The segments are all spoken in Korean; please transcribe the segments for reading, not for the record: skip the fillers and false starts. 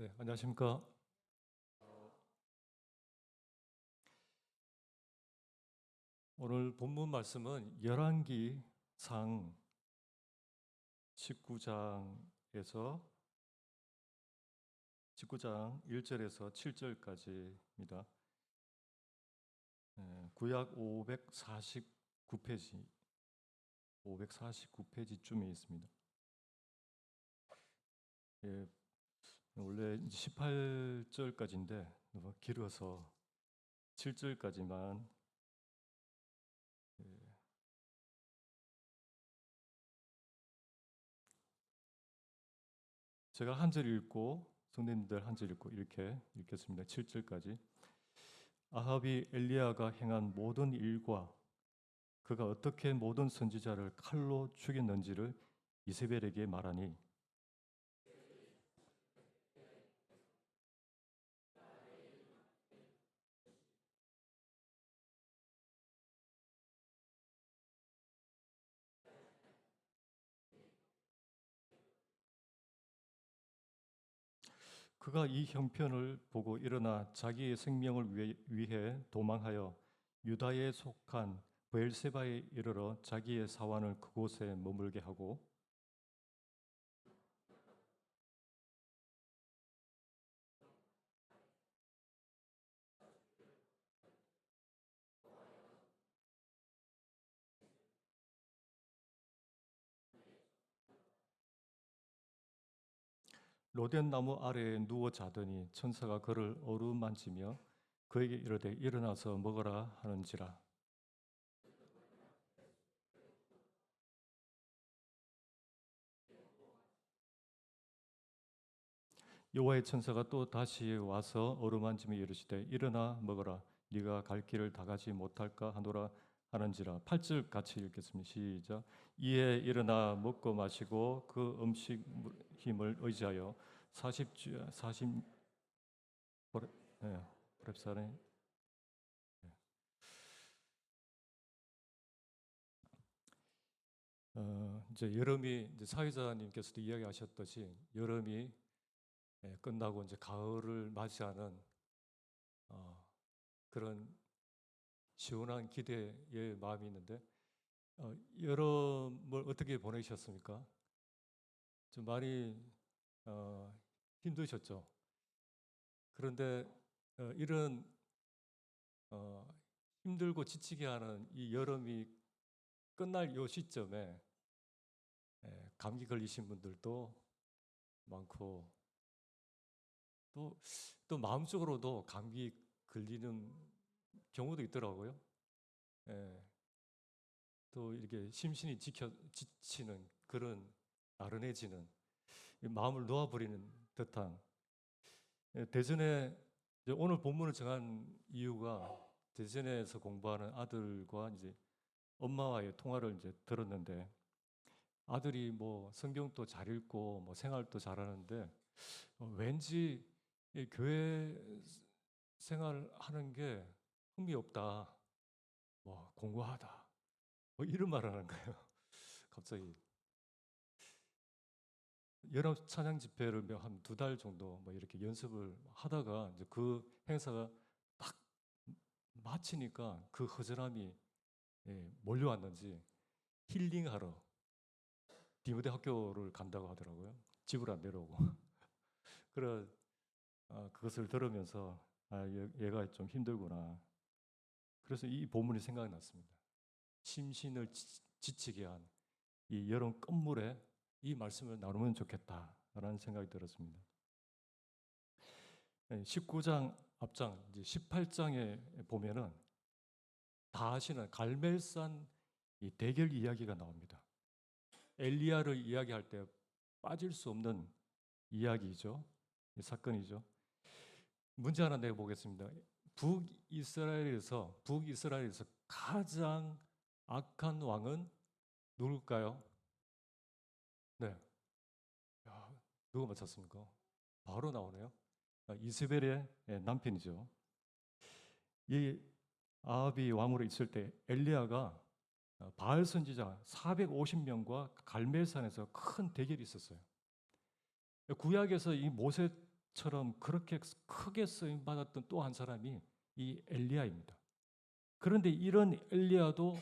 네, 안녕하십니까. 오늘 본문 말씀은 열왕기상 19장에서 1절에서 7절까지입니다. 구약 549페이지쯤에 있습니다. 원래 18절까지인데 너무 길어서 7절까지만 제가 한 절 읽고 성도님들 한 절 읽고 이렇게 읽겠습니다. 7절까지. 아합이 엘리야가 행한 모든 일과 그가 어떻게 모든 선지자를 칼로 죽였는지를 이세벨에게 말하니 그가 이 형편을 보고 일어나 자기의 생명을 위해 도망하여 유다에 속한 브엘세바에 이르러 자기의 사환을 그곳에 머물게 하고 로덴 나무 아래에 누워 자더니 천사가 그를 어루만지며 그에게 이르되 일어나서 먹으라 하는지라. 여호와의 천사가 또 다시 와서 어루만지며 이르시되 일어나 먹으라 네가 갈 길을 다 가지 못할까 하노라 하는지라. 8절 같이 읽겠습니다. 시작. 이에 일어나 먹고 마시고 그 음식 힘을 의지하여 40주 40 보렙산에 이제 여름이 이제 사회자님께서도 이야기하셨듯이 여름이 끝나고 이제 가을을 맞이하는 그런 시원한 기대의 마음이 있는데 여름을 어떻게 보내셨습니까? 좀 많이 힘드셨죠? 그런데 이런 힘들고 지치게 하는 이 여름이 끝날 요 시점에 감기 걸리신 분들도 많고 또 마음속으로도 감기 걸리는 경우도 있더라고요. 또 이렇게 심신이 지치는 그런 나른해지는 마음을 놓아버리는 듯한 대전에 오늘 본문을 정한 이유가 대전에서 공부하는 아들과 이제 엄마와의 통화를 이제 들었는데 아들이 뭐 성경도 잘 읽고 뭐 생활도 잘하는데 왠지 이 교회 생활하는 게 흥미 없다, 뭐 공부하다, 뭐 이런 말 하는 거예요. 갑자기 연합 찬양 집회를 한 2달 정도 뭐 이렇게 연습을 하다가 이제 그 행사가 딱 마치니까 그 허전함이 몰려왔는지 힐링하러 디모데 학교를 간다고 하더라고요. 집을 안 내려오고. 그래 그것을 들으면서 얘가 좀 힘들구나. 그래서 이 본문이 생각났습니다. 심신을 지치게 한 이 여름 끝물에 이 말씀을 나누면 좋겠다라는 생각이 들었습니다. 19장 앞장 이제 18장에 보면은 다 아시는 갈멜산 이 대결 이야기가 나옵니다. 엘리야를 이야기할 때 빠질 수 없는 이야기죠. 사건이죠. 문제 하나 내보겠습니다. 북이스라엘에서 가장 악한 왕은 누굴까요? 네. 야, 누가 맞췄습니까? 바로 나오네요. 이스벨의 남편이죠. 이 아합이 왕으로 있을 때 엘리야가 바알 선지자 450명과 갈멜산에서 큰 대결이 있었어요. 구약에서 이 모세 그렇게 크게 쓰임 받았던 또 한 사람이 이 엘리야입니다. 그런데 이런 엘리야도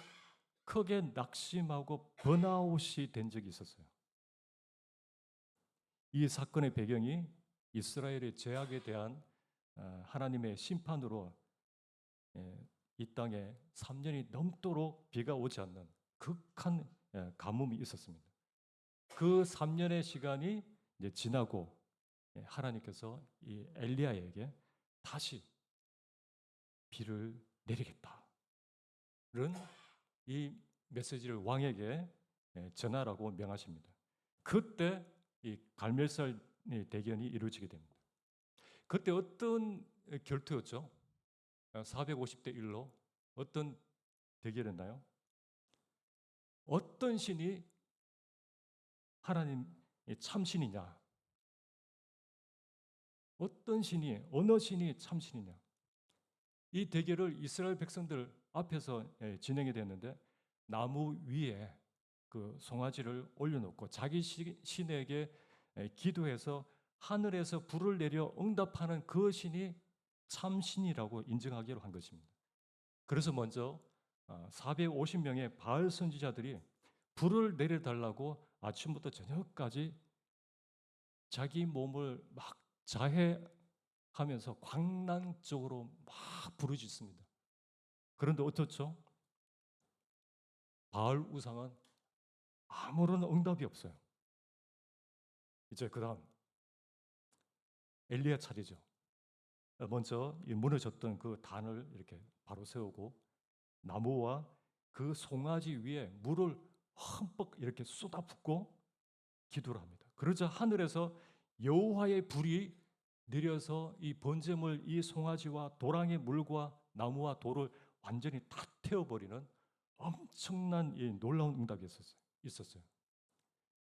크게 낙심하고 번아웃이 된 적이 있었어요. 이 사건의 배경이 이스라엘의 죄악에 대한 하나님의 심판으로 이 땅에 3년이 넘도록 비가 오지 않는 극한 가뭄이 있었습니다. 그 3년의 시간이 이제 지나고 하나님께서 이 엘리야에게 다시 비를 내리겠다는 이 메시지를 왕에게 전하라고 명하십니다. 그때 이 갈멜살 대견이 이루어지게 됩니다. 그때 어떤 결투였죠? 450대 1로 어떤 대결이었나요? 어떤 신이 하나님 참신이냐? 어떤 신이, 어느 신이 참신이냐? 이 대결을 이스라엘 백성들 앞에서 진행이 됐는데 나무 위에 그 송아지를 올려놓고 자기 신에게 기도해서 하늘에서 불을 내려 응답하는 그 신이 참신이라고 인정하기로 한 것입니다. 그래서 먼저 450명의 바알 선지자들이 불을 내려달라고 아침부터 저녁까지 자기 몸을 막 자해하면서 광란적으로 막 부르짖습니다. 그런데 어떻죠? 바알 우상은 아무런 응답이 없어요. 이제 그 다음 엘리야 차례죠. 먼저 이 무너졌던 그 단을 이렇게 바로 세우고 나무와 그 송아지 위에 물을 흠뻑 이렇게 쏟아붓고 기도를 합니다. 그러자 하늘에서 여호와의 불이 내려서 이 번제물 이 송아지와 도랑의 물과 나무와 돌을 완전히 다 태워버리는 엄청난 이 놀라운 응답이 있었어요.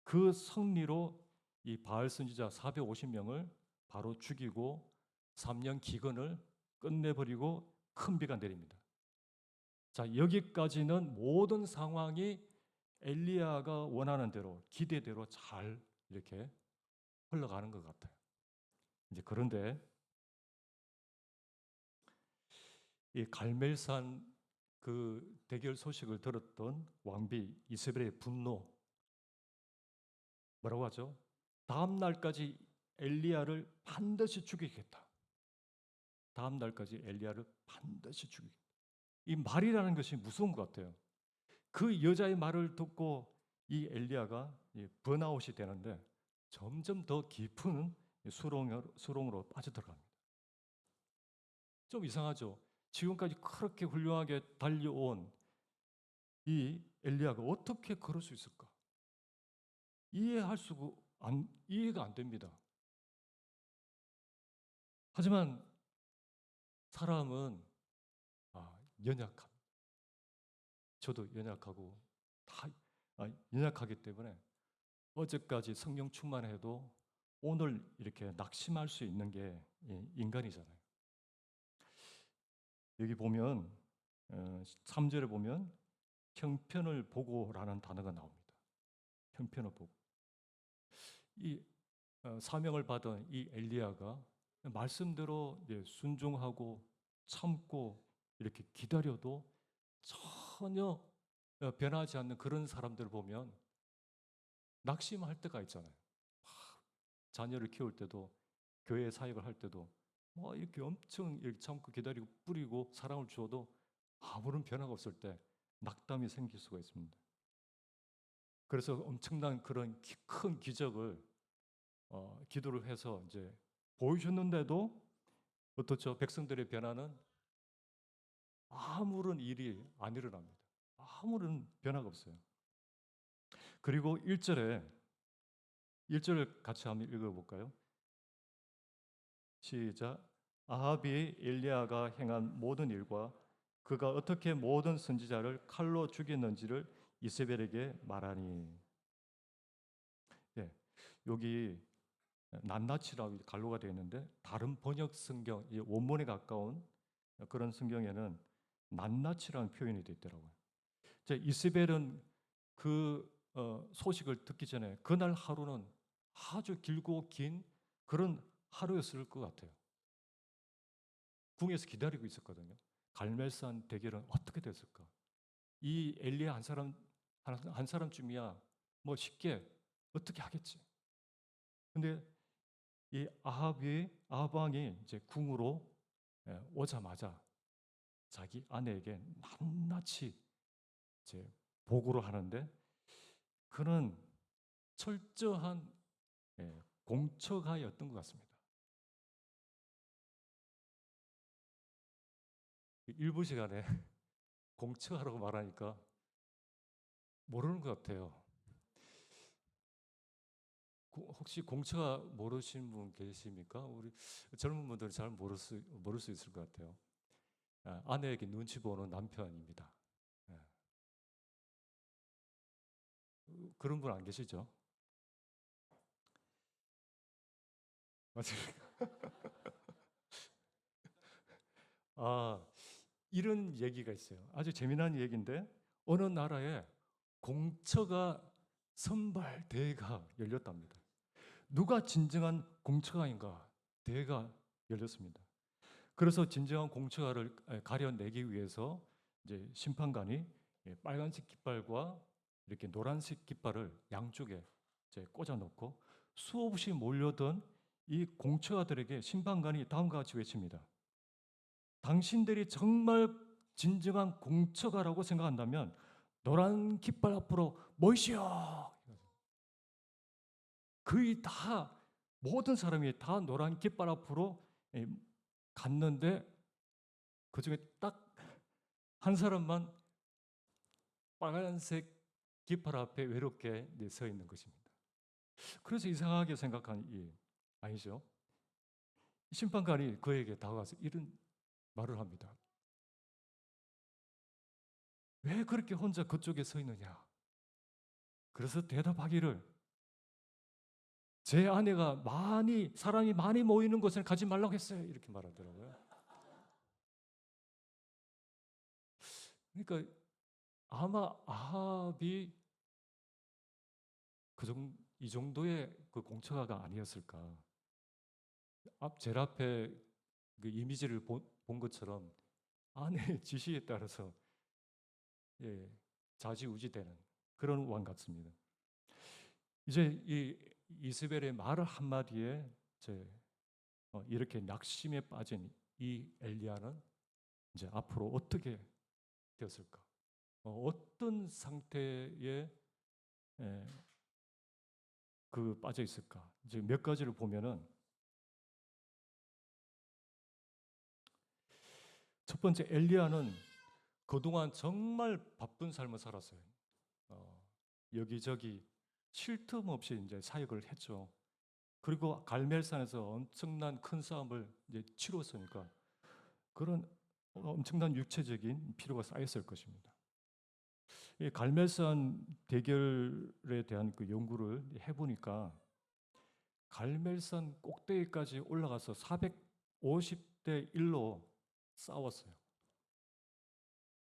그 승리로 이 바알 선지자 450명을 바로 죽이고 3년 기근을 끝내버리고 큰 비가 내립니다. 자, 여기까지는 모든 상황이 엘리야가 원하는 대로 기대대로 잘 이렇게 흘러가는 것 같아요. 이제 그런데 이 갈멜산 그 대결 소식을 들었던 왕비 이세벨의 분노, 뭐라고 하죠? 다음 날까지 엘리야를 반드시 죽이겠다. 다음 날까지 엘리야를 반드시 죽이겠다. 이 말이라는 것이 무서운 것 같아요. 그 여자의 말을 듣고 이 엘리야가 번아웃이 되는데 점점 더 깊은 수렁으로 빠져들어갑니다. 좀 이상하죠? 지금까지 그렇게 훌륭하게 달려온 이 엘리야가 어떻게 그럴 수 있을까? 이해가 안 됩니다. 하지만 사람은 연약합니다. 저도 연약하고 다 연약하기 때문에 어제까지 성령 충만해도 오늘 이렇게 낙심할 수 있는 게 인간이잖아요. 여기 보면 3절에 보면 형편을 보고라는 단어가 나옵니다. 형편을 보고. 이 사명을 받은 이 엘리야가 말씀대로 순종하고 참고 이렇게 기다려도 전혀 변하지 않는 그런 사람들을 보면 낙심할 때가 있잖아요. 자녀를 키울 때도 교회 사역을 할 때도 뭐 이렇게 엄청 이렇게 참고 기다리고 뿌리고 사랑을 주어도 아무런 변화가 없을 때 낙담이 생길 수가 있습니다. 그래서 엄청난 그런 큰 기적을 기도를 해서 이제 보여줬는데도 어떻죠? 백성들의 변화는 아무런 일이 안 일어납니다. 아무런 변화가 없어요. 그리고 1절을 같이 한번 읽어볼까요? 시작. 아합이 엘리야가 행한 모든 일과 그가 어떻게 모든 선지자를 칼로 죽였는지를 이세벨에게 말하니. 여기 낱낱이라고 갈로가 되어 있는데 다른 번역 성경, 원문에 가까운 그런 성경에는 낱낱이라는 표현이 되어 있더라고요. 이세벨은 그 소식을 듣기 전에 그날 하루는 아주 길고 긴 그런 하루였을 것 같아요. 궁에서 기다리고 있었거든요. 갈멜산 대결은 어떻게 됐을까? 이 엘리야 한 사람쯤이야 뭐 쉽게 어떻게 하겠지. 근데 이 아합 왕이 이제 궁으로 오자마자 자기 아내에게 낱낱이 이제 보고를 하는데 그는 철저한 공처가였던 것 같습니다. 일부 시간에 공처하라고 말하니까 모르는 것 같아요. 혹시 공처가 모르시는 분 계십니까? 우리 젊은 분들은 잘 모를 수 있을 것 같아요. 아내에게 눈치 보는 남편입니다. 예. 그런 분 안 계시죠? 맞습니까? 아, 이런 얘기가 있어요. 아주 재미난 얘기인데 어느 나라에 공처가 선발 대회가 열렸답니다. 누가 진정한 공처가인가 대회가 열렸습니다. 그래서 진정한 공처가를 가려내기 위해서 이제 심판관이 빨간색 깃발과 이렇게 노란색 깃발을 양쪽에 이제 꽂아놓고 수없이 몰려든 이 공처가들에게 심판관이 다음과 같이 외칩니다. 당신들이 정말 진정한 공처가라고 생각한다면 노란 깃발 앞으로 모이시오. 거의 다 모든 사람이 다 노란 깃발 앞으로 갔는데 그 중에 딱 한 사람만 빨간색 깃발 앞에 외롭게 서 있는 것입니다. 그래서 이상하게 생각한 아니죠. 심판관이 그에게 다가가서 이런 말을 합니다. 왜 그렇게 혼자 그쪽에 서 있느냐? 그래서 대답하기를 제 아내가 사람이 많이 모이는 곳에 가지 말라고 했어요. 이렇게 말하더라고요. 그러니까 아마 아합이 이 정도의 그 공처가가 아니었을까. 제 앞에 그 이미지를 본 것처럼 아내의 지시에 따라서 좌지우지되는 그런 왕 같습니다. 이제 이 이스벨의 말 한마디에 이렇게 낙심에 빠진 이 엘리야는 이제 앞으로 어떻게 되었을까? 어떤 상태에 빠져 있을까? 이제 몇 가지를 보면은 첫 번째 엘리야는 그동안 정말 바쁜 삶을 살았어요. 여기저기 쉴 틈 없이 이제 사역을 했죠. 그리고 갈멜산에서 엄청난 큰 싸움을 이제 치렀으니까 그런 엄청난 육체적인 피로가 쌓였을 것입니다. 이 갈멜산 대결에 대한 그 연구를 해보니까 갈멜산 꼭대기까지 올라가서 450대 1로 싸웠어요.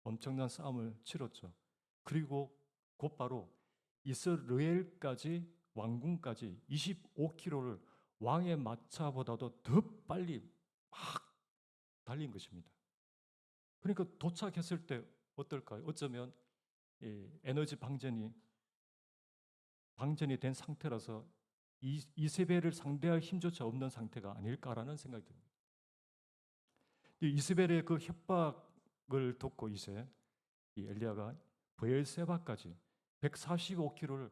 엄청난 싸움을 치렀죠. 그리고 곧바로 이스라엘까지 왕궁까지 25km를 왕의 마차보다도 더 빨리 막 달린 것입니다. 그러니까 도착했을 때 어떨까요? 어쩌면 에너지 방전이 된 상태라서 이세벨을 상대할 힘조차 없는 상태가 아닐까라는 생각이 듭니다. 이세벨의 그 협박을 듣고 이제 이 엘리야가 브엘세바까지 145km를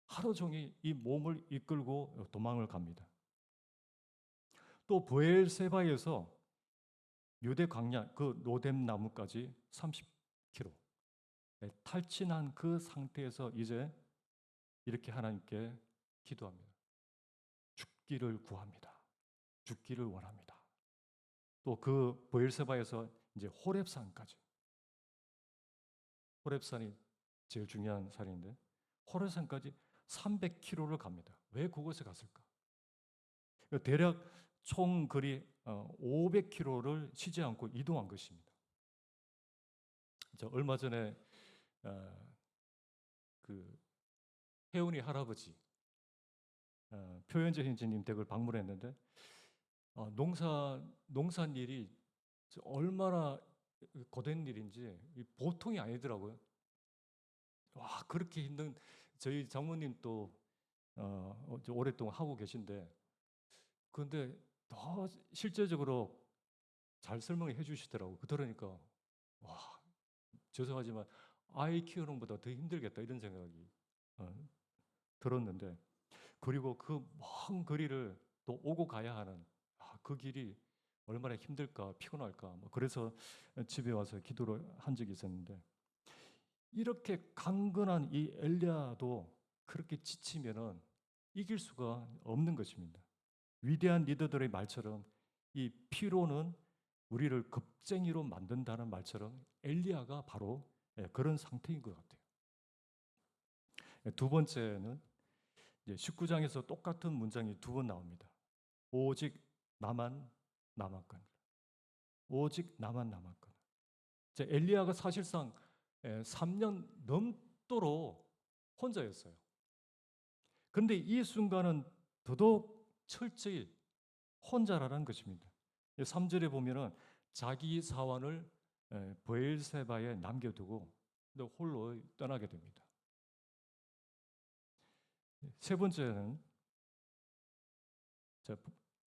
하루 종일 이 몸을 이끌고 도망을 갑니다. 또 브엘세바에서 유대 광야 그 로뎀 나무까지 30km 탈진한 그 상태에서 이제 이렇게 하나님께 기도합니다. 죽기를 구합니다. 죽기를 원합니다. 또 그 브엘세바에서 이제 호렙산까지. 호렙산이 제일 중요한 산인데 호렙산까지 300km를 갑니다. 왜 그곳에 갔을까? 대략 총 거리 500km를 쉬지 않고 이동한 것입니다. 얼마 전에 그 혜운이 할아버지 표현재 형제님 댁을 방문했는데 농산일이 얼마나 고된 일인지 보통이 아니더라고요. 와, 그렇게 힘든 저희 장모님 또 오랫동안 하고 계신데 그런데 더 실제적으로 잘 설명해 주시더라고. 들으니까 와, 죄송하지만 아이 키우는 것보다 더 힘들겠다 이런 생각이 어, 들었는데 그리고 그 먼 거리를 또 오고 가야 하는 그 길이 얼마나 힘들까 피곤할까 뭐 그래서 집에 와서 기도를 한 적이 있었는데 이렇게 강건한 이 엘리야도 그렇게 지치면은 이길 수가 없는 것입니다. 위대한 리더들의 말처럼 이 피로는 우리를 겁쟁이로 만든다는 말처럼 엘리야가 바로 그런 상태인 것 같아요. 두 번째는 19장에서 똑같은 문장이 두 번 나옵니다. 오직 나만 남았거늘. 오직 나만 남았거늘. 엘리야가 사실상 3년 넘도록 혼자였어요. 그런데 이 순간은 더더욱 철저히 혼자라는 것입니다. 3절에 보면은 자기 사환을 브엘세바에 남겨두고 홀로 떠나게 됩니다. 세 번째는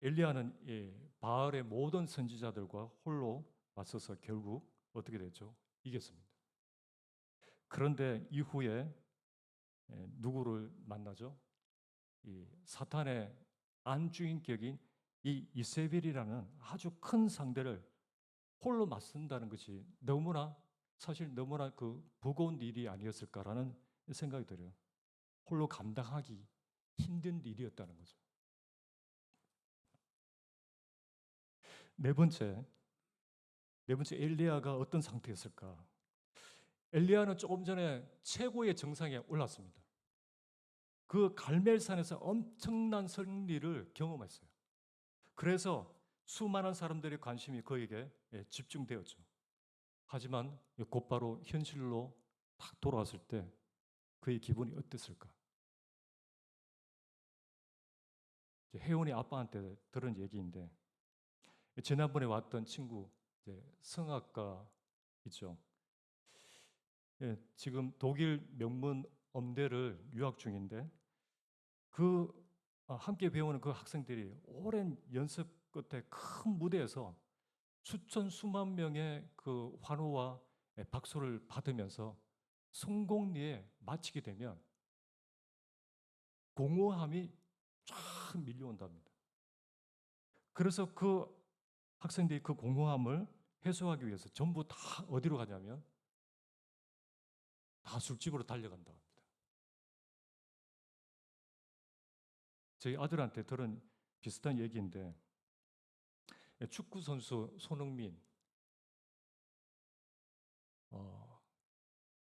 엘리야는 바알의 모든 선지자들과 홀로 맞서서 결국 어떻게 됐죠? 이겼습니다. 그런데 이후에 누구를 만나죠? 이 사탄의 안주인격인 이 이세벨이라는 아주 큰 상대를 홀로 맞선다는 것이 사실 너무나 그 버거운 일이 아니었을까라는 생각이 들어요. 홀로 감당하기 힘든 일이었다는 거죠. 네 번째 엘리야가 어떤 상태였을까? 엘리야는 조금 전에 최고의 정상에 올랐습니다. 그 갈멜산에서 엄청난 승리를 경험했어요. 그래서 수많은 사람들의 관심이 그에게 집중되었죠. 하지만 곧바로 현실로 딱 돌아왔을 때 그의 기분이 어땠을까? 혜원이 아빠한테 들은 얘기인데 지난번에 왔던 친구 성악가 있죠. 지금 독일 명문 음대를 유학 중인데 함께 배우는 그 학생들이 오랜 연습 끝에 큰 무대에서 수만 명의 그 환호와 박수를 받으면서 성공리에 마치게 되면 공허함이 쫙 밀려온답니다. 그래서 그 학생들이 그 공허함을 해소하기 위해서 전부 다 어디로 가냐면 다 술집으로 달려간다고 합니다. 저희 아들한테 들은 비슷한 얘기인데 축구 선수 손흥민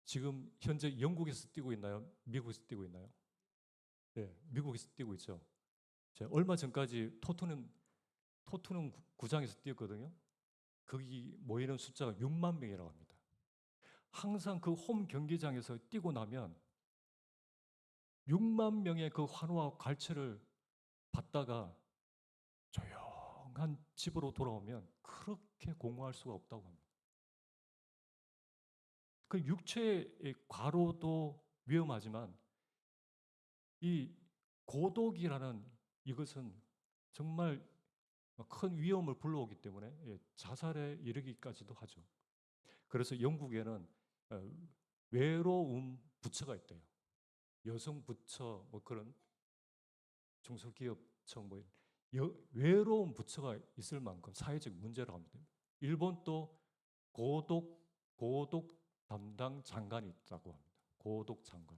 지금 현재 영국에서 뛰고 있나요? 미국에서 뛰고 있나요? 네, 미국에서 뛰고 있죠. 제가 얼마 전까지 토트넘 구장에서 뛰었거든요. 거기 모이는 숫자가 6만 명이라고 합니다. 항상 그 홈 경기장에서 뛰고 나면 6만 명의 그 환호와 갈채를 받다가 조용한 집으로 돌아오면 그렇게 공허할 수가 없다고 합니다. 그 육체의 과로도 위험하지만 이 고독이라는 이것은 정말 큰 위험을 불러오기 때문에 자살에 이르기까지도 하죠. 그래서 영국에는 외로움 부처가 있대요. 여성 부처 뭐 그런 중소기업청 뭐 외로움 부처가 있을 만큼 사회적 문제라고 합니다. 일본도 고독 담당 장관이 있다고 합니다. 고독 장관.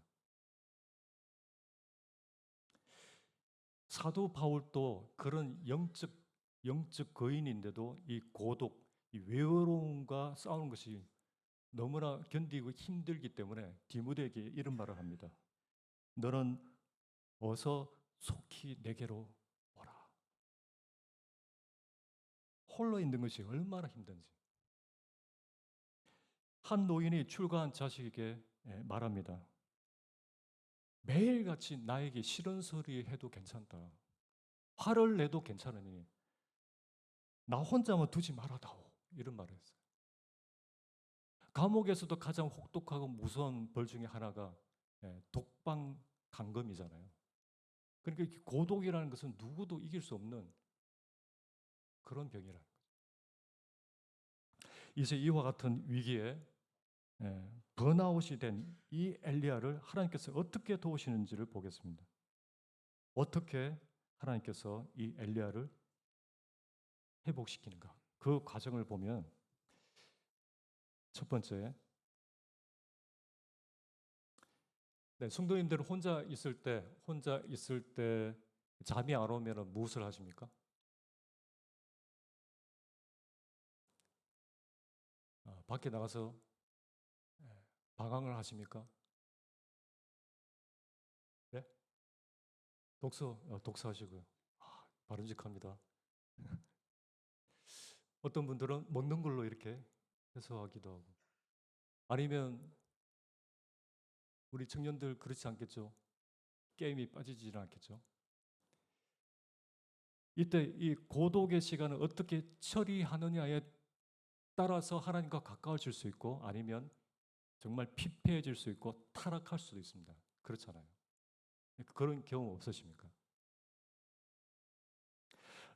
사도 바울도 그런 영적 거인인데도 이 고독, 이 외로움과 싸우는 것이 너무나 견디고 힘들기 때문에 디모데에게 이런 말을 합니다. 너는 어서 속히 내게로 오라. 홀로 있는 것이 얼마나 힘든지. 한 노인이 출가한 자식에게 말합니다. 매일같이 나에게 싫은 소리 해도 괜찮다. 화를 내도 괜찮으니 나 혼자만 두지 말아다오. 이런 말을 했어요. 감옥에서도 가장 혹독하고 무서운 벌 중에 하나가 독방 감금이잖아요. 그러니까 이 고독이라는 것은 누구도 이길 수 없는 그런 병이라는 거죠. 이제 이와 같은 위기에 번아웃이 된 이 엘리야를 하나님께서 어떻게 도우시는지를 보겠습니다. 어떻게 하나님께서 이 엘리야를 회복시키는가? 그 과정을 보면 첫 번째, 성도님들 혼자 있을 때 잠이 안 오면 무엇을 하십니까? 밖에 나가서 방황을 하십니까? 네? 독서하시고요. 바른직합니다. 어떤 분들은 먹는 걸로 이렇게 해소하기도 하고, 아니면 우리 청년들 그렇지 않겠죠? 게임이 빠지지는 않겠죠? 이때 이 고독의 시간을 어떻게 처리하느냐에 따라서 하나님과 가까워질 수 있고, 아니면 정말 피폐해질 수 있고 타락할 수도 있습니다. 그렇잖아요. 그런 경험 없으십니까?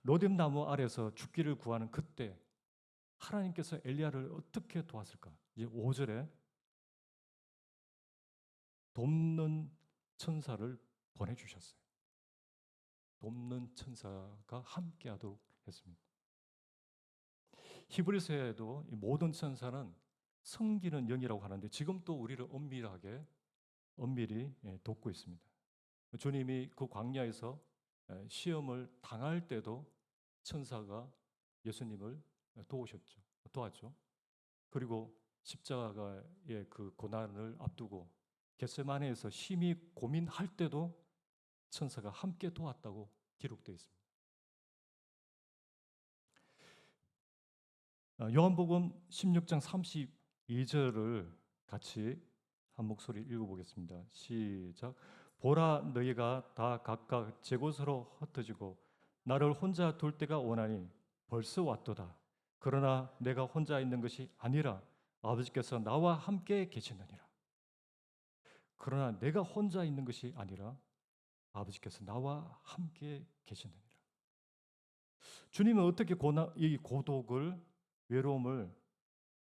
로뎀나무 아래서 죽기를 구하는 그때 하나님께서 엘리야를 어떻게 도왔을까? 이제 5절에 돕는 천사를 보내주셨어요. 돕는 천사가 함께하도록 했습니다. 히브리서에도 이 모든 천사는 섬기는 영이라고 하는데 지금 또 우리를 엄밀히 돕고 있습니다. 주님이 그 광야에서 시험을 당할 때도 천사가 예수님을 도왔죠. 그리고 십자가의 그 고난을 앞두고 겟세마네에서 심히 고민할 때도 천사가 함께 도왔다고 기록되어 있습니다. 요한복음 16장 32절을 같이 한 목소리 읽어보겠습니다. 시작. 보라, 너희가 다 각각 제 곳으로 흩어지고 나를 혼자 둘 때가 오나니 벌써 왔도다. 그러나 내가 혼자 있는 것이 아니라 아버지께서 나와 함께 계시느니라. 그러나 내가 혼자 있는 것이 아니라 아버지께서 나와 함께 계시느니라. 주님은 어떻게 이 고독을, 외로움을,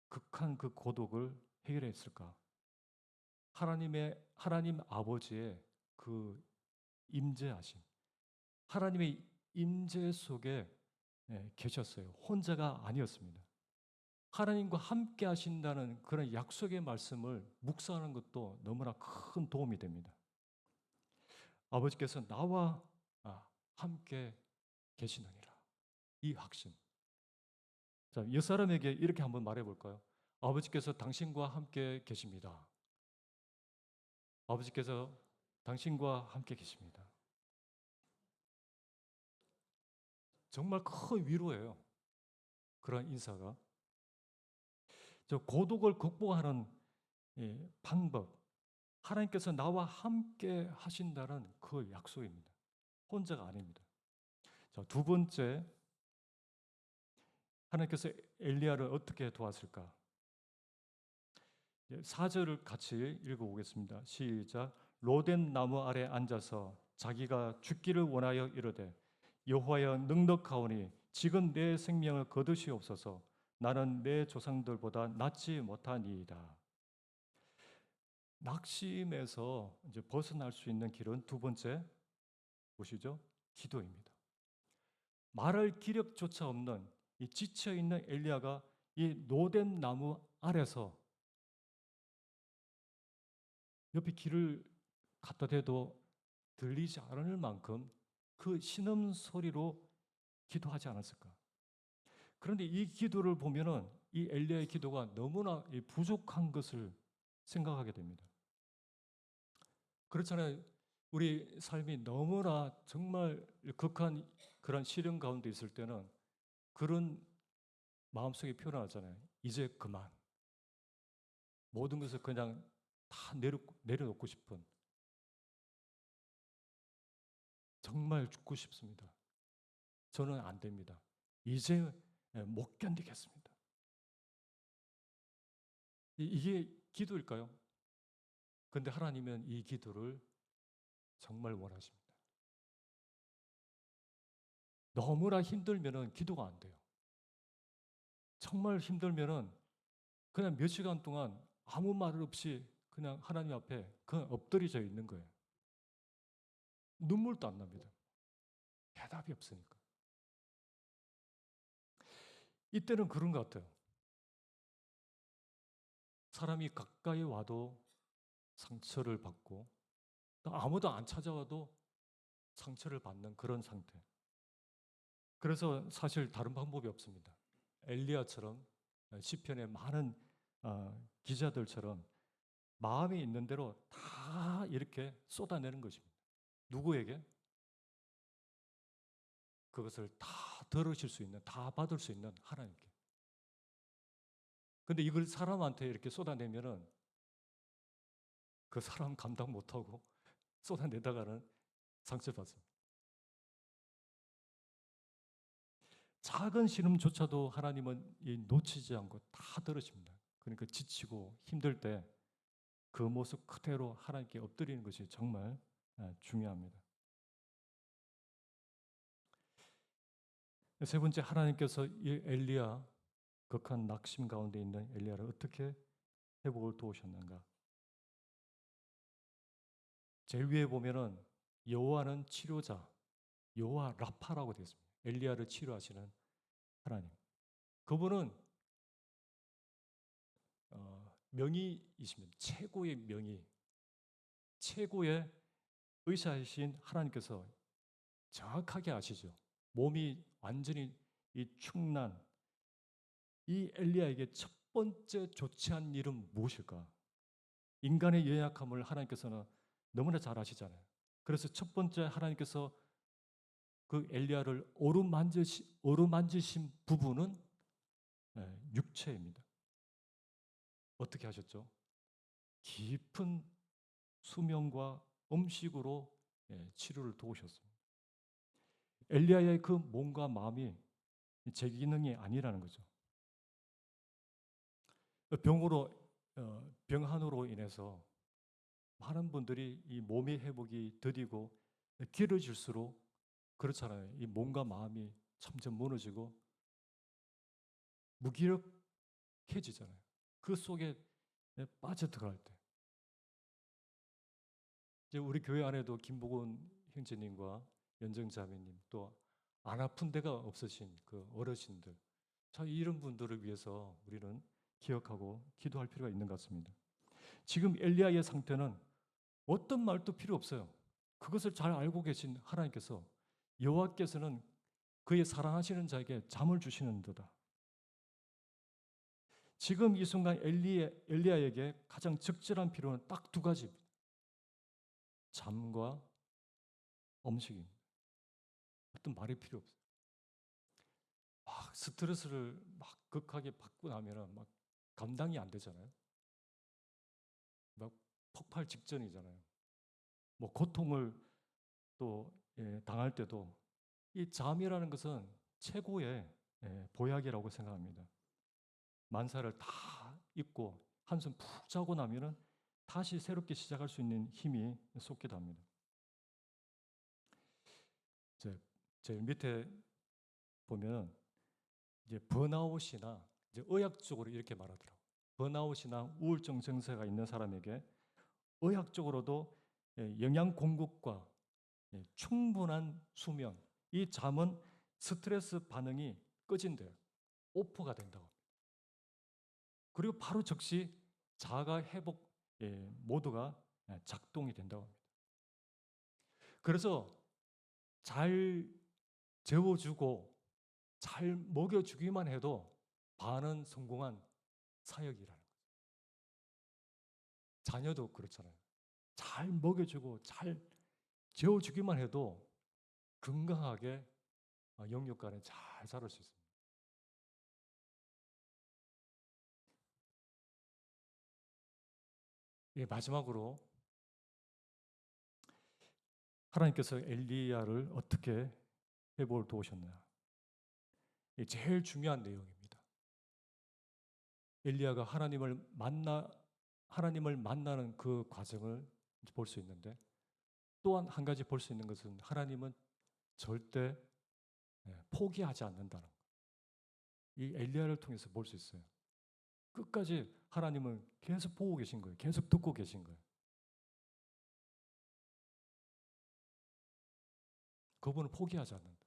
극한 그 고독을 해결했을까? 하나님 아버지의 그 임재하심, 하나님의 임재 속에 계셨어요. 혼자가 아니었습니다. 하나님과 함께 하신다는 그런 약속의 말씀을 묵상하는 것도 너무나 큰 도움이 됩니다. 아버지께서 나와 함께 계시느니라. 이 확신. 자, 옛사람에게 이렇게 한번 말해 볼까요? 아버지께서 당신과 함께 계십니다. 아버지께서 당신과 함께 계십니다. 정말 큰 위로예요. 그런 인사가. 저 고독을 극복하는 방법. 하나님께서 나와 함께 하신다는 그 약속입니다. 혼자가 아닙니다. 자, 두 번째, 하나님께서 엘리야를 어떻게 도왔을까? 4절을 같이 읽어보겠습니다. 시작. 로덴 나무 아래 앉아서 자기가 죽기를 원하여 이르되 여호와여 넉넉하오니 지금 내 생명을 거두시옵소서. 나는 내 조상들보다 낫지 못하니이다. 낙심에서 이제 벗어날 수 있는 길은 두 번째 보시죠. 기도입니다. 말할 기력조차 없는 이 지쳐 있는 엘리야가 이 노된 나무 아래서 옆에 길을 갖다 대도 들리지 않을 만큼 그 신음 소리로 기도하지 않았을까? 그런데 이 기도를 보면은 이 엘리야의 기도가 너무나 부족한 것을 생각하게 됩니다. 그렇잖아요. 우리 삶이 너무나 정말 극한 그런 시련 가운데 있을 때는 그런 마음속에 표현하잖아요. 이제 그만. 모든 것을 그냥 다 내려놓고 싶은. 정말 죽고 싶습니다. 저는 안 됩니다. 이제 못 견디겠습니다. 이게 기도일까요? 근데 하나님은 이 기도를 정말 원하십니다. 너무나 힘들면은 기도가 안 돼요. 정말 힘들면은 그냥 몇 시간 동안 아무 말 없이 그냥 하나님 앞에 그냥 엎드려져 있는 거예요. 눈물도 안 납니다. 해답이 없으니까. 이때는 그런 것 같아요. 사람이 가까이 와도 상처를 받고 또 아무도 안 찾아와도 상처를 받는 그런 상태. 그래서 사실 다른 방법이 없습니다. 엘리야처럼 시편의 많은 기자들처럼 마음에 있는 대로 다 이렇게 쏟아내는 것입니다. 누구에게? 그것을 다 들으실 수 있는, 다 받을 수 있는 하나님께. 근데 이걸 사람한테 이렇게 쏟아내면은 그 사람 감당 못하고 쏟아내다가는 상처받습니다. 작은 신음조차도 하나님은 놓치지 않고 다 들으십니다. 그러니까 지치고 힘들 때 그 모습 그대로 하나님께 엎드리는 것이 정말 중요합니다. 세 번째, 하나님께서 이 엘리야, 극한 낙심 가운데 있는 엘리야를 어떻게 회복을 도우셨는가? 제일 위에 보면은 여호와는 치료자, 여호와 라파라고 되어 있습니다. 엘리야를 치료하시는 하나님. 그분은 명의이십니다. 최고의 명의, 최고의 의사이신 하나님께서 정확하게 아시죠. 몸이 완전히 이 충난, 이 엘리야에게 첫 번째 좋지 않은 일은 무엇일까? 인간의 연약함을 하나님께서는 너무나 잘 아시잖아요. 그래서 첫 번째 하나님께서 그 엘리야를 어루만지신 부분은 육체입니다. 어떻게 하셨죠? 깊은 수면과 음식으로 치료를 도우셨습니다. 엘리야의 그 몸과 마음이 제 기능이 아니라는 거죠. 병환으로 인해서 많은 분들이 이 몸의 회복이 더디고 길어질수록 그렇잖아요. 이 몸과 마음이 점점 무너지고 무기력해지잖아요. 그 속에 빠져들어갈 때. 이제 우리 교회 안에도 김복원 형제님과 연정자매님 또 안 아픈 데가 없으신 그 어르신들, 자, 이런 분들을 위해서 우리는 기억하고 기도할 필요가 있는 것 같습니다. 지금 엘리야의 상태는 어떤 말도 필요 없어요. 그것을 잘 알고 계신 하나님께서 여호와께서는 그의 사랑하시는 자에게 잠을 주시는 도다. 지금 이 순간 엘리야에게 가장 적절한 필요는 딱 두 가지입니다. 잠과 음식입니다. 어떤 말이 필요 없어요. 막 스트레스를 막 극하게 받고 나면은 막 감당이 안 되잖아요. 막 폭발 직전이잖아요. 뭐 고통을 또 당할 때도 이 잠이라는 것은 최고의 보약이라고 생각합니다. 만사를 다 잊고 한숨 푹 자고 나면은 다시 새롭게 시작할 수 있는 힘이 솟기도 합니다. 제일 밑에 보면 이제 번아웃이나 이제 의학적으로 이렇게 말하더라고요. 번아웃이나 우울증 증세가 있는 사람에게 의학적으로도 영양 공급과 충분한 수면, 이 잠은 스트레스 반응이 꺼진대요. 오프가 된다고 합니다. 그리고 바로 즉시 자가 회복 모드가 작동이 된다고 합니다. 그래서 잘 재워주고 잘 먹여주기만 해도 반은 성공한 사역이라는 거죠. 자녀도 그렇잖아요. 잘 먹여주고 잘 재워주기만 해도 건강하게 영육간에 잘 자랄 수 있습니다. 마지막으로 하나님께서 엘리야를 어떻게 회복을 도우셨느냐. 이게 제일 중요한 내용입니다. 엘리야가 하나님을 만나는 그 과정을 볼 수 있는데, 또한 한 가지 볼 수 있는 것은 하나님은 절대 포기하지 않는다는 것. 이 엘리야를 통해서 볼 수 있어요. 끝까지 하나님은 계속 보고 계신 거예요. 계속 듣고 계신 거예요. 그분은 포기하지 않는다.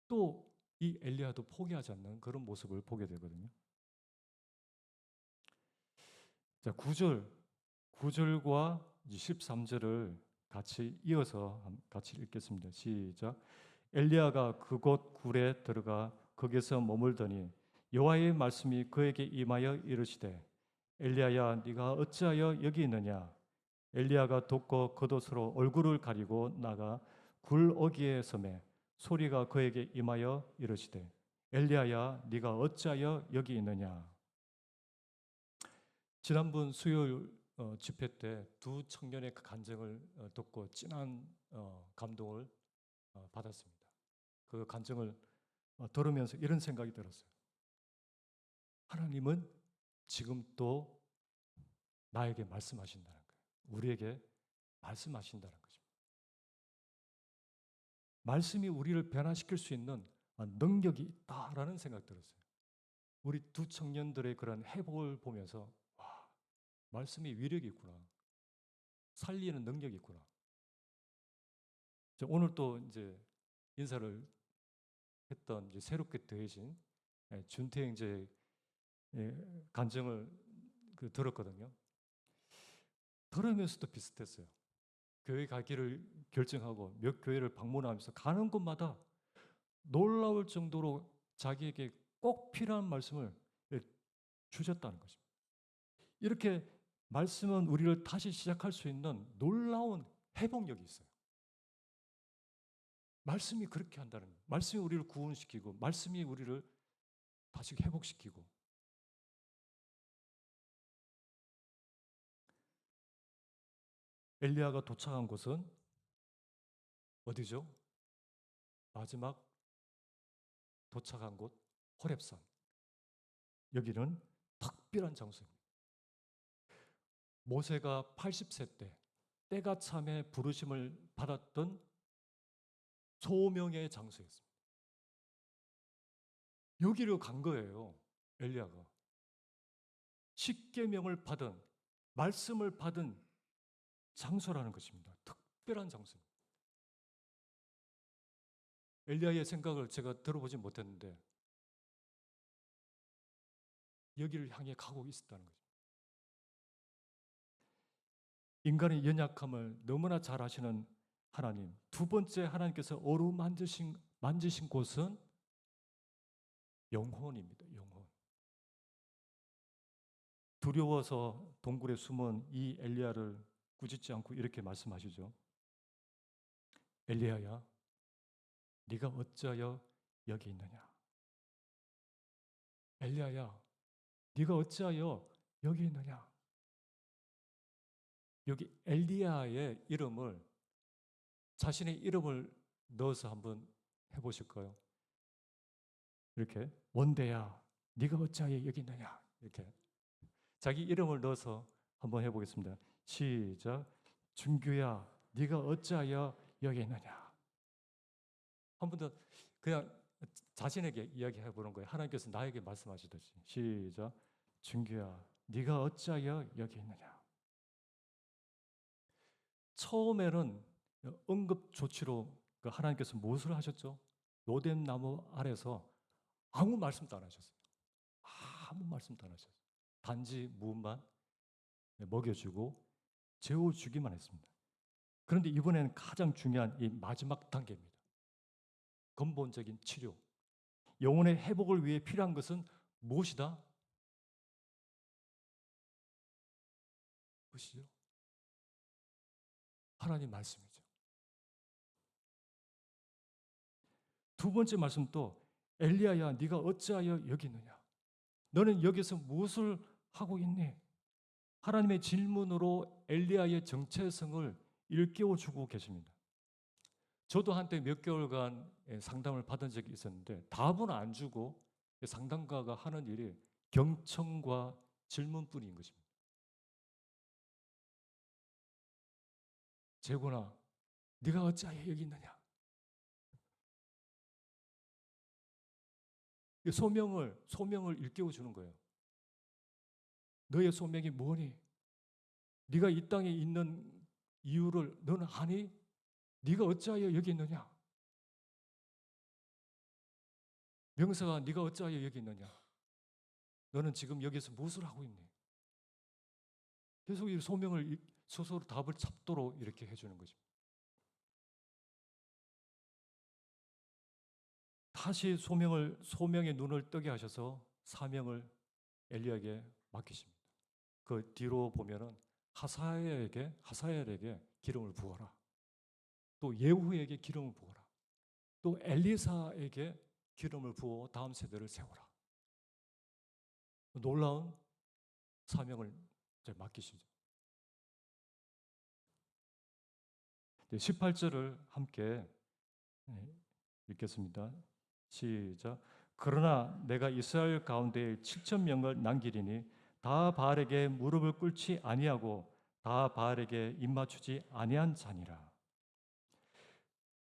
또 이 엘리야도 포기하지 않는 그런 모습을 보게 되거든요. 자, 9절과 13절을 같이 이어서 같이 읽겠습니다. 시작. 엘리야가 그곳 굴에 들어가 거기서 머물더니 여호와의 말씀이 그에게 임하여 이르시되 엘리야야 네가 어찌하여 여기 있느냐. 엘리야가 돋고 겉옷으로 얼굴을 가리고 나가 굴 어귀에 서매 소리가 그에게 임하여 이르시되 엘리야야 네가 어찌하여 여기 있느냐. 지난번 수요일 집회 때 두 청년의 그 간증을 듣고 진한 감동을 받았습니다. 그 간증을 들으면서 이런 생각이 들었어요. 하나님은 지금 또 나에게 말씀하신다는 거예요. 우리에게 말씀하신다는 거죠. 말씀이 우리를 변화시킬 수 있는 능력이 있다라는 생각이 들었어요. 우리 두 청년들의 그런 회복을 보면서 와, 말씀이 위력이 있구나. 살리는 능력이 있구나. 오늘 또 이제 인사를 했던 이제 새롭게 더해진 준태 형제의 간증을 들었거든요. 들으면서도 비슷했어요. 교회 가기를 결정하고 몇 교회를 방문하면서 가는 곳마다 놀라울 정도로 자기에게 꼭 필요한 말씀을 주셨다는 것입니다. 이렇게 말씀은 우리를 다시 시작할 수 있는 놀라운 회복력이 있어요. 말씀이 그렇게 한다는 거예요. 말씀이 우리를 구원시키고 말씀이 우리를 다시 회복시키고. 엘리야가 도착한 곳은 어디죠? 마지막 도착한 곳 호렙산. 여기는 특별한 장소입니다. 모세가 80세 때 때가 참에 부르심을 받았던 소명의 장소였습니다. 여기로 간 거예요. 엘리야가. 십계명을 받은, 말씀을 받은 장소라는 것입니다. 특별한 장소입니다. 엘리야의 생각을 제가 들어보지 못했는데 여기를 향해 가고 있었다는 거죠. 인간의 연약함을 너무나 잘 아시는 하나님. 두 번째 하나님께서 만지신 곳은 영혼입니다. 영혼. 두려워서 동굴에 숨은 이 엘리야를 꾸짖지 않고 이렇게 말씀하시죠. 엘리야야, 네가 어찌하여 여기 있느냐. 엘리야야, 네가 어찌하여 여기 있느냐. 여기 엘리야의 이름을 자신의 이름을 넣어서 한번 해보실까요? 이렇게 원대야, 네가 어찌하여 여기 있느냐. 이렇게 자기 이름을 넣어서 한번 해보겠습니다. 시작. 준규야, 네가 어찌하여 여기 있느냐. 한 번 더 그냥 자신에게 이야기해 보는 거예요. 하나님께서 나에게 말씀하시듯이. 시작. 준규야, 네가 어찌하여 여기 있느냐. 처음에는 응급조치로 하나님께서 무엇을 하셨죠? 로뎀 나무 아래서 아무 말씀도 안 하셨어요. 아무 말씀도 안 하셨어요. 단지 무만 먹여주고 재워주기만 했습니다. 그런데 이번에는 가장 중요한 이 마지막 단계입니다. 근본적인 치료. 영혼의 회복을 위해 필요한 것은 무엇이다? 무엇이죠? 하나님 말씀이죠. 두 번째 말씀도 엘리야야, 네가 어찌하여 여기 있느냐? 너는 여기서 무엇을 하고 있니? 하나님의 질문으로 엘리야의 정체성을 일깨워주고 계십니다. 저도 한때 몇 개월간 상담을 받은 적이 있었는데 답은 안 주고 상담가가 하는 일이 경청과 질문뿐인 것입니다. 재곤아, 네가 어찌하여 여기 있느냐? 소명을 일깨워 주는 거예요. 너의 소명이 뭐니? 네가 이 땅에 있는 이유를 너는 아니? 네가 어찌하여 여기 있느냐? 명사가 네가 어찌하여 여기 있느냐? 너는 지금 여기서 무엇을 하고 있니? 계속 이 소명을 스스로 답을 찾도록 이렇게 해주는 것입니다. 다시 소명의 눈을 뜨게 하셔서 사명을 엘리야에게 맡기십니다. 그 뒤로 보면은 하사엘에게 기름을 부어라. 또 예후에게 기름을 부어라. 또 엘리사에게 기름을 부어 다음 세대를 세워라. 놀라운 사명을 맡기시죠. 18절을 함께 읽겠습니다. 시작. 그러나 내가 이스라엘 가운데 7천 명을 남기리니 다 바알에게 무릎을 꿇지 아니하고 다 바알에게 입맞추지 아니한 자니라.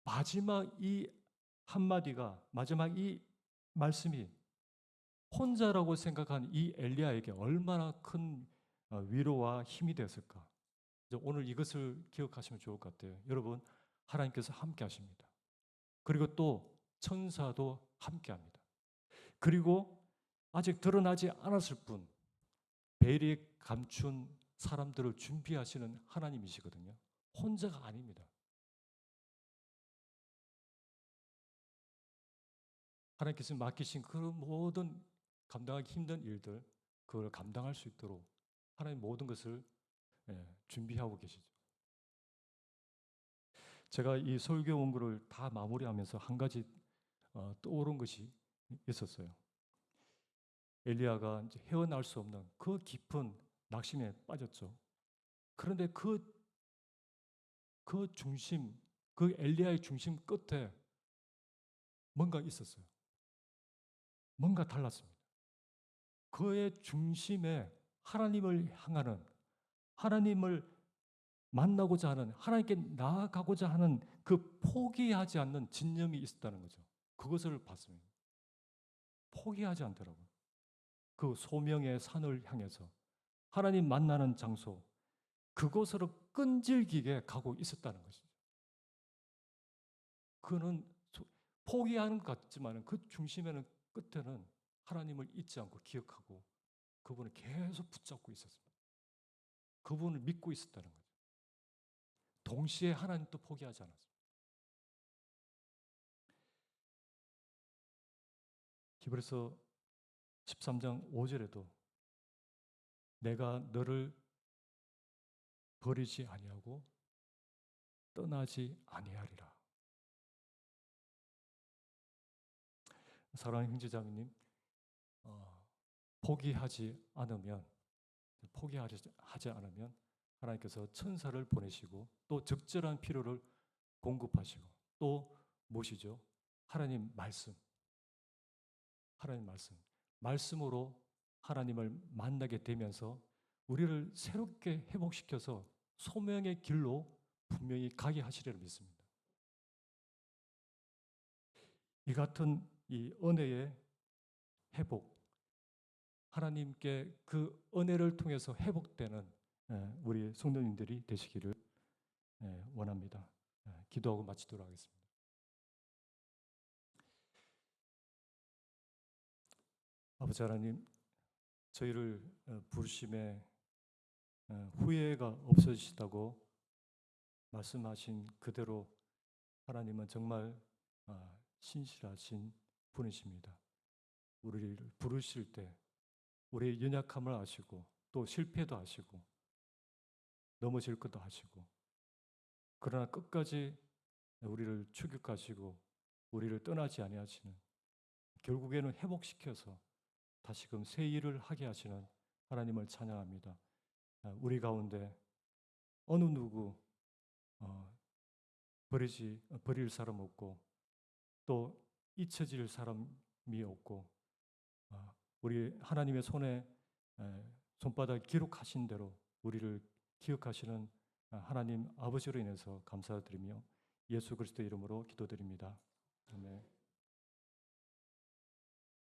마지막 이 한마디가, 마지막 이 말씀이 혼자라고 생각한 이 엘리야에게 얼마나 큰 위로와 힘이 되었을까. 오늘 이것을 기억하시면 좋을 것 같아요. 여러분, 하나님께서 함께 하십니다. 그리고 또 천사도 함께 합니다. 그리고 아직 드러나지 않았을 뿐 베일이 감춘 사람들을 준비하시는 하나님이시거든요. 혼자가 아닙니다. 하나님께서 맡기신 그 모든 감당하기 힘든 일들, 그걸 감당할 수 있도록 하나님 모든 것을 준비하고 계시죠. 제가 이 설교 원고를 다 마무리하면서 한 가지 떠오른 것이 있었어요. 엘리야가 이제 헤어날 수 없는 그 깊은 낙심에 빠졌죠. 그런데 그 중심, 그 엘리야의 중심 끝에 뭔가 있었어요. 뭔가 달랐습니다. 그의 중심에 하나님을 향하는, 하나님을 만나고자 하는, 하나님께 나아가고자 하는 그 포기하지 않는 진념이 있었다는 거죠. 그것을 봤습니다. 포기하지 않더라고요. 그 소명의 산을 향해서 하나님 만나는 장소, 그곳으로 끈질기게 가고 있었다는 것이죠. 그는 포기하는 것 같지만 그 중심에는, 끝에는 하나님을 잊지 않고 기억하고 그분을 계속 붙잡고 있었습니다. 그분을 믿고 있었다는 거죠. 동시에 하나님도 포기하지 않았습니다. 히브리서 13장 5절에도 내가 너를 버리지 아니하고 떠나지 아니하리라. 사랑하는 형제자매님, 포기하지 않으면 하나님께서 천사를 보내시고 또 적절한 필요를 공급하시고 또 무엇이죠? 하나님 말씀으로 하나님을 만나게 되면서 우리를 새롭게 회복시켜서 소명의 길로 분명히 가게 하시리라 믿습니다. 이 같은 이 은혜의 회복, 하나님께 그 은혜를 통해서 회복되는 우리 성도님들이 되시기를 원합니다. 기도하고 마치도록 하겠습니다. 아버지 하나님, 저희를 부르심에 후회가 없어지시다고 말씀하신 그대로 하나님은 정말 신실하신 분이십니다. 우리를 부르실 때 우리의 연약함을 아시고 또 실패도 아시고 넘어질 것도 아시고, 그러나 끝까지 우리를 추격하시고 우리를 떠나지 아니하시는, 결국에는 회복시켜서 다시금 새 일을 하게 하시는 하나님을 찬양합니다. 우리 가운데 어느 누구 어, 버릴 사람 없고 또 잊혀질 사람이 없고 우리 하나님의 손에 손바닥 기록하신 대로 우리를 기억하시는 하나님 아버지로 인해서 감사드리며 예수 그리스도 이름으로 기도드립니다. 아멘.